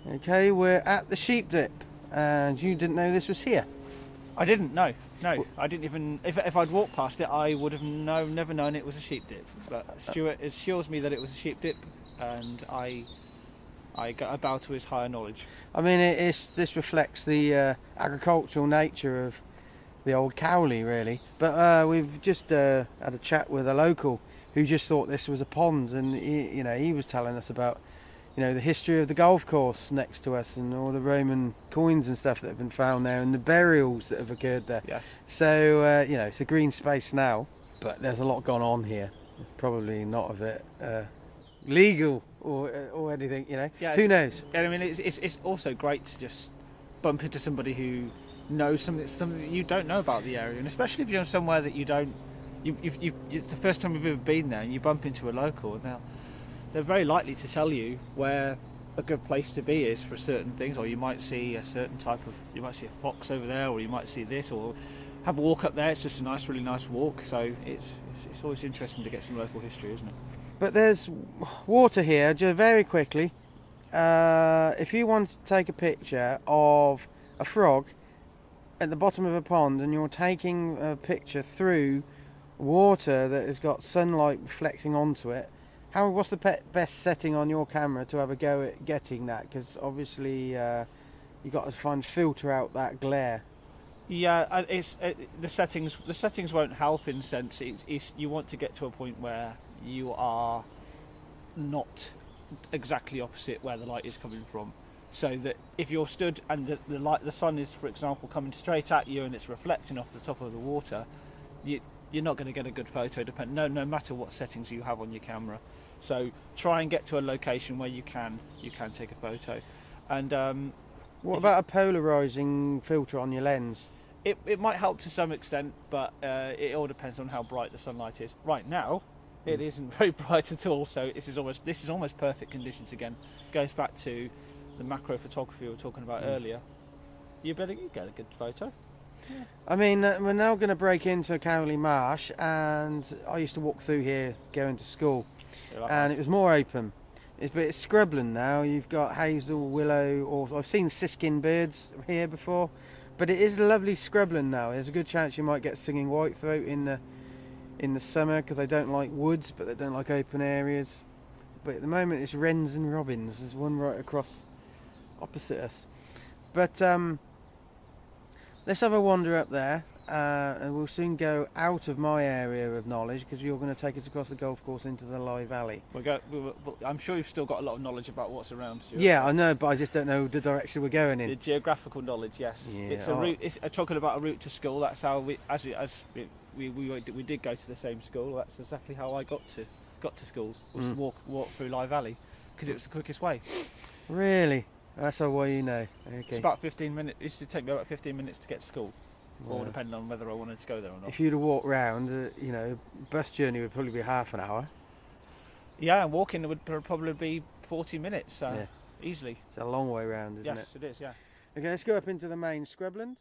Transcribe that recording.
Okay, we're at the sheep dip, and you didn't know this was here. I didn't know. No, I didn't even. If I'd walked past it, I would have never known it was a sheep dip. But Stuart assures me that it was a sheep dip, and I bow to his higher knowledge. I mean, this reflects the agricultural nature of the old Cowley, really. But we've just had a chat with a local who just thought this was a pond, and he was telling us about the history of the golf course next to us and all the Roman coins and stuff that have been found there and the burials that have occurred there. Yes. So, it's a green space now, but there's a lot gone on here. Probably not of it legal or anything, Yeah, who knows? I mean, it's also great to just bump into somebody who knows something that you don't know about the area, and especially if you're somewhere that you don't, it's the first time you've ever been there and you bump into a local. Now, they're very likely to tell you where a good place to be is for certain things, or you might see a certain you might see a fox over there, or you might see this, or have a walk up there. It's just a really nice walk. So it's always interesting to get some local history, isn't it? But there's water here, just very quickly. If you want to take a picture of a frog at the bottom of a pond and you're taking a picture through water that has got sunlight reflecting onto it, what's the best setting on your camera to have a go at getting that? Because obviously you've got to filter out that glare. Yeah, the settings won't help in sense. You want to get to a point where you are not exactly opposite where the light is coming from, so that if you're stood and the sun is, for example, coming straight at you and it's reflecting off the top of the water, you're not going to get a good photo. No matter what settings you have on your camera. So try and get to a location where you can take a photo. And what about a polarizing filter on your lens? It might help to some extent, but it all depends on how bright the sunlight is. Right now, it isn't very bright at all, so this is almost perfect conditions again. Goes back to the macro photography we were talking about earlier. You get a good photo. Yeah. I mean, we're now going to break into Cowley Marsh, and I used to walk through here going to school, and it was more open. It's scrubland now. You've got hazel, willow, or I've seen siskin birds here before, but it is lovely scrubland now. There's a good chance you might get singing whitethroat in the summer because they don't like woods, but they don't like open areas. But at the moment it's wrens and robins. There's one right across opposite us. But let's have a wander up there, and we'll soon go out of my area of knowledge because you're going to take us across the golf course into the Lye Valley. I'm sure you've still got a lot of knowledge about what's around you. Yeah, I know, but I just don't know the direction we're going in. The geographical knowledge, yes. Yeah. It's a route. It's talking about a route to school. That's how we did go to the same school. That's exactly how I got to school. Was to walk through Lye Valley because it was the quickest way. Really? That's all well you know. Okay. It's about 15 minutes. It used to take me about 15 minutes to get to school, all depending on whether I wanted to go there or not. If you'd have walked round, bus journey would probably be half an hour. Yeah, and walking would probably be 40 minutes, easily. It's a long way round, isn't it? Yes, it is, yeah. Okay, let's go up into the main scrubland.